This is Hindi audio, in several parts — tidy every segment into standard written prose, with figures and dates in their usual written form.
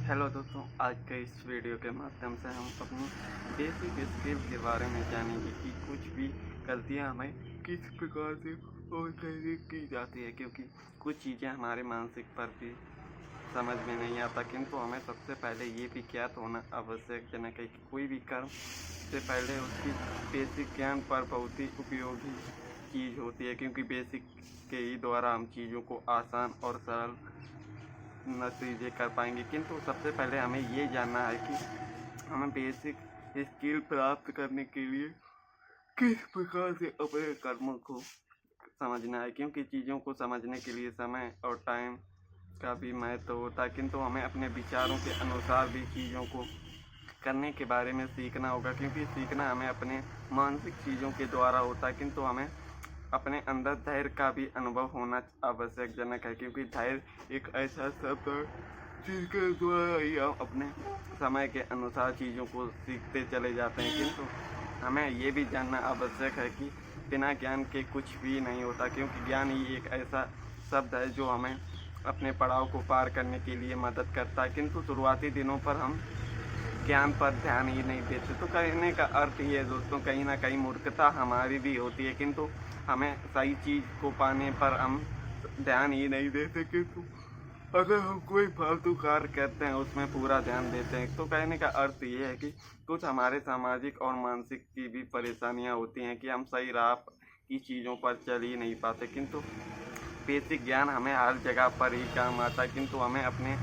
हेलो दोस्तों, आज के इस वीडियो के माध्यम से हम अपनी बेसिक स्किल के बारे में जानेंगे कि कुछ भी गलतियां हमें किस प्रकार से और कैसे की जाती है, क्योंकि कुछ चीज़ें हमारे मानसिक पर भी समझ में नहीं आता, किंतु हमें सबसे पहले ये भी ज्ञात होना आवश्यकजनक है कि कोई भी कर्म से पहले उसकी बेसिक ज्ञान पर बहुत ही उपयोगी चीज़ होती है, क्योंकि बेसिक के ही द्वारा हम चीज़ों को आसान और सरल नतीजे कर पाएंगे। किंतु सबसे पहले हमें ये जानना है कि हमें बेसिक स्किल प्राप्त करने के लिए किस प्रकार से अपने कर्मों को समझना है, क्योंकि चीज़ों को समझने के लिए समय और टाइम का भी महत्व होता है। किंतु हमें अपने विचारों के अनुसार भी चीज़ों को करने के बारे में सीखना होगा, क्योंकि सीखना हमें अपने मानसिक चीज़ों के द्वारा होता है। किंतु हमें अपने अंदर धैर्य का भी अनुभव होना आवश्यकजनक है, क्योंकि धैर्य एक ऐसा शब्द है जिसके द्वारा ही हम अपने समय के अनुसार चीज़ों को सीखते चले जाते हैं। किंतु हमें ये भी जानना आवश्यक है कि बिना ज्ञान के कुछ भी नहीं होता, क्योंकि ज्ञान ही एक ऐसा शब्द है जो हमें अपने पड़ाव को पार करने के लिए मदद करता है। किंतु शुरुआती दिनों पर हम ज्ञान पर ध्यान ही नहीं देते, तो कहने का अर्थ ये है दोस्तों, कहीं ना कहीं मूर्खता हमारी भी होती है। किंतु हमें सही चीज़ को पाने पर हम ध्यान ही नहीं देते, किंतु अगर हम कोई फालतू कार्य करते हैं उसमें पूरा ध्यान देते हैं। तो कहने का अर्थ ये है कि कुछ हमारे सामाजिक और मानसिक की भी परेशानियां होती हैं कि हम सही राह की चीज़ों पर चल ही नहीं पाते। किंतु बेसिक ज्ञान हमें हर जगह पर ही काम आता है, किंतु हमें अपने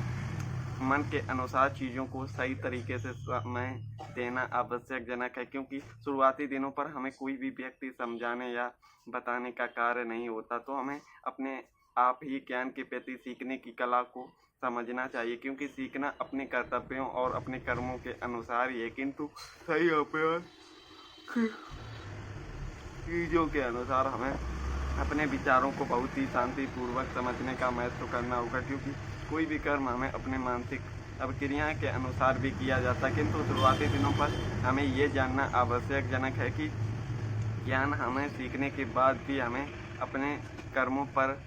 मन के अनुसार चीज़ों को सही तरीके से समय देना आवश्यकजनक है, क्योंकि शुरुआती दिनों पर हमें कोई भी व्यक्ति समझाने या बताने का कार्य नहीं होता। तो हमें अपने आप ही ज्ञान के प्रति सीखने की कला को समझना चाहिए, क्योंकि सीखना अपने कर्तव्यों और अपने कर्मों के अनुसार ही है। किंतु सही अभ्यास चीज़ों के अनुसार हमें अपने विचारों को बहुत ही शांतिपूर्वक समझने का महत्व करना होगा, क्योंकि कोई भी कर्म हमें अपने मानसिक अभिक्रिया के अनुसार भी किया जाता है। किंतु शुरुआती दिनों पर हमें ये जानना आवश्यकजनक है कि ज्ञान हमें सीखने के बाद भी हमें अपने कर्मों पर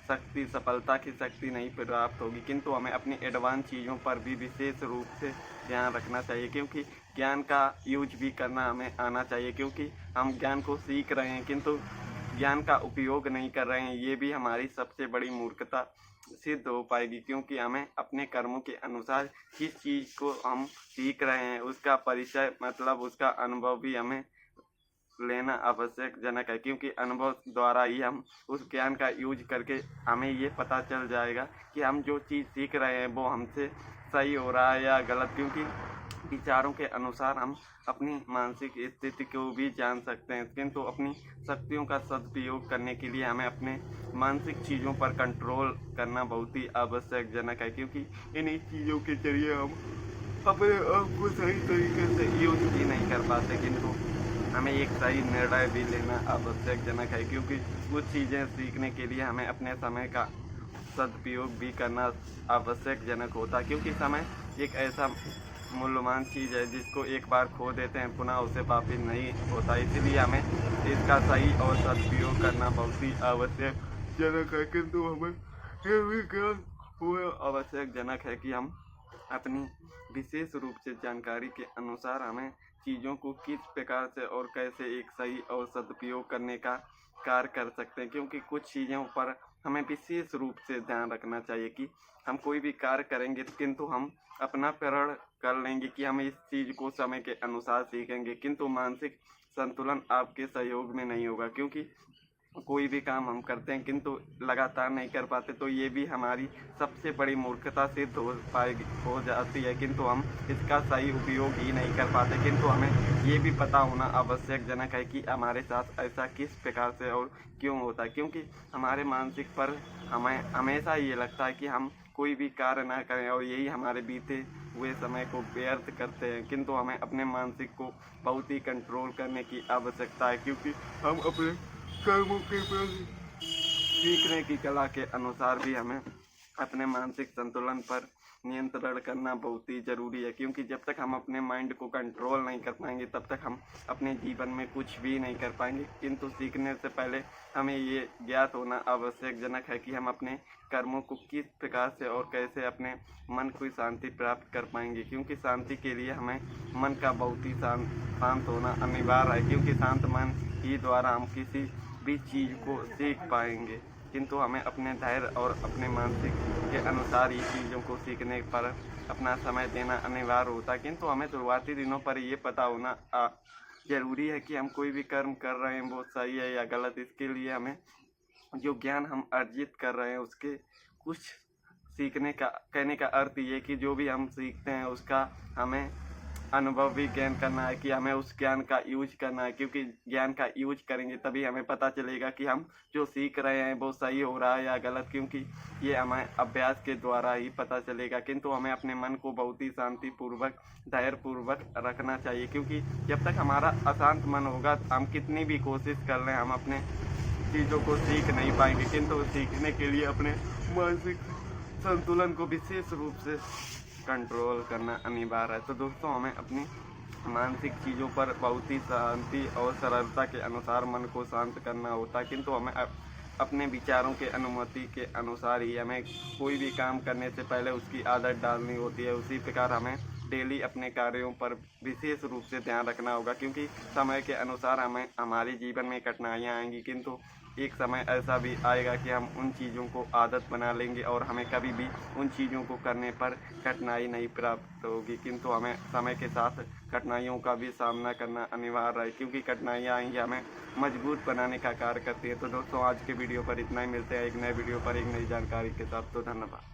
सफलता की शक्ति नहीं प्राप्त होगी, किंतु हमें अपनी एडवांस चीज़ों पर भी विशेष रूप से ध्यान रखना चाहिए, क्योंकि ज्ञान का यूज भी करना हमें आना चाहिए। क्योंकि हम ज्ञान को सीख रहे हैं किंतु ज्ञान का उपयोग नहीं कर रहे हैं, ये भी हमारी सबसे बड़ी मूर्खता सिद्ध हो पाएगी, क्योंकि हमें अपने कर्मों के अनुसार किस चीज़ को हम सीख रहे हैं उसका परिचय मतलब उसका अनुभव भी हमें लेना आवश्यकजनक है, क्योंकि अनुभव द्वारा ही हम उस ज्ञान का यूज करके हमें ये पता चल जाएगा कि हम जो चीज़ सीख रहे हैं वो हमसे सही हो रहा है या गलत। क्योंकि विचारों के अनुसार हम अपनी मानसिक स्थिति को भी जान सकते हैं, किंतु अपनी शक्तियों का सदुपयोग करने के लिए हमें अपने मानसिक चीज़ों पर कंट्रोल करना बहुत ही आवश्यकजनक है, क्योंकि इन्हीं चीज़ों के जरिए हम अपने आप को सही तरीके से यूज भी नहीं कर पाते। किंतु हमें एक सही निर्णय भी लेना आवश्यकजनक है, क्योंकि कुछ चीज़ें सीखने के लिए हमें अपने समय का सदुपयोग भी करना आवश्यकजनक होता है, क्योंकि समय एक ऐसा मूल्यवान चीज़ है जिसको एक बार खो देते हैं पुनः उसे वापिस नहीं होता। इसलिए हमें इसका सही और सदुपयोग करना बहुत ही आवश्यकजनक है। किंतु हमें ये भी ज्ञान हुआ आवश्यकजनक है कि हम अपनी विशेष रूप से जानकारी के अनुसार हमें चीज़ों को किस प्रकार से और कैसे एक सही और सदुपयोग करने का कार्य कर सकते हैं, क्योंकि कुछ चीज़ों पर हमें विशेष रूप से ध्यान रखना चाहिए कि हम कोई भी कार्य करेंगे किंतु हम अपना प्रण कर लेंगे कि हम इस चीज़ को समय के अनुसार सीखेंगे, किंतु मानसिक संतुलन आपके सहयोग में नहीं होगा, क्योंकि कोई भी काम हम करते हैं किंतु लगातार नहीं कर पाते, तो ये भी हमारी सबसे बड़ी मूर्खता सिद्ध हो जाती है। किंतु हम इसका सही उपयोग ही नहीं कर पाते। किंतु हमें ये भी पता होना आवश्यकजनक है कि हमारे साथ ऐसा किस प्रकार से और क्यों होता है, क्योंकि हमारे मानसिक पर हमें हमेशा ये लगता है कि हम कोई भी कार्य ना करें और यही हमारे बीते हुए समय को व्यर्थ करते हैं। किंतु हमें अपने मानसिक को बहुत ही कंट्रोल करने की आवश्यकता है, क्योंकि हम अपने कर्मों के प्रति सीखने की कला के अनुसार भी हमें अपने मानसिक संतुलन पर नियंत्रण करना बहुत ही ज़रूरी है, क्योंकि जब तक हम अपने माइंड को कंट्रोल नहीं कर पाएंगे तब तक हम अपने जीवन में कुछ भी नहीं कर पाएंगे। किंतु सीखने से पहले हमें ये ज्ञात होना आवश्यकजनक है कि हम अपने कर्मों को किस प्रकार से और कैसे अपने मन को शांति प्राप्त कर पाएंगे, क्योंकि शांति के लिए हमें मन का बहुत ही शांत होना अनिवार्य है, क्योंकि शांत मन ही द्वारा हम किसी भी चीज़ को सीख पाएंगे। किंतु हमें अपने धैर्य और अपने मानसिक के अनुसार ही चीज़ों को सीखने पर अपना समय देना अनिवार्य होता है। किंतु हमें शुरुआती दिनों पर ये पता होना ज़रूरी है कि हम कोई भी कर्म कर रहे हैं वो सही है या गलत। इसके लिए हमें जो ज्ञान हम अर्जित कर रहे हैं उसके कुछ सीखने का कहने का अर्थ ये कि जो भी हम सीखते हैं उसका हमें अनुभव भी ज्ञान करना है, कि हमें उस ज्ञान का यूज करना है, क्योंकि ज्ञान का यूज करेंगे तभी हमें पता चलेगा कि हम जो सीख रहे हैं वो सही हो रहा है या गलत, क्योंकि ये हमें अभ्यास के द्वारा ही पता चलेगा। किंतु हमें अपने मन को बहुत ही शांतिपूर्वक धैर्यपूर्वक रखना चाहिए, क्योंकि जब तक हमारा अशांत मन होगा हम कितनी भी कोशिश कर लें हम अपने चीज़ों को सीख नहीं पाएंगे। किंतु सीखने के लिए अपने मानसिक संतुलन को विशेष रूप से कंट्रोल करना अनिवार्य है। तो दोस्तों हमें अपनी मानसिक चीज़ों पर बहुत ही शांति और सरलता के अनुसार मन को शांत करना होता है, किंतु हमें अपने विचारों के अनुमति के अनुसार ही हमें कोई भी काम करने से पहले उसकी आदत डालनी होती है। उसी प्रकार हमें डेली अपने कार्यों पर विशेष रूप से ध्यान रखना होगा, क्योंकि समय के अनुसार हमें हमारे जीवन में कठिनाइयाँ आएंगी, किंतु एक समय ऐसा भी आएगा कि हम उन चीज़ों को आदत बना लेंगे और हमें कभी भी उन चीज़ों को करने पर कठिनाई नहीं प्राप्त होगी। किंतु हमें समय के साथ कठिनाइयों का भी सामना करना अनिवार्य है, क्योंकि कठिनाइयाँ आएंगी हमें मजबूत बनाने का कार्य करती है। तो दोस्तों आज के वीडियो पर इतना ही, मिलते हैं एक नए वीडियो पर एक नई जानकारी के साथ। तो धन्यवाद।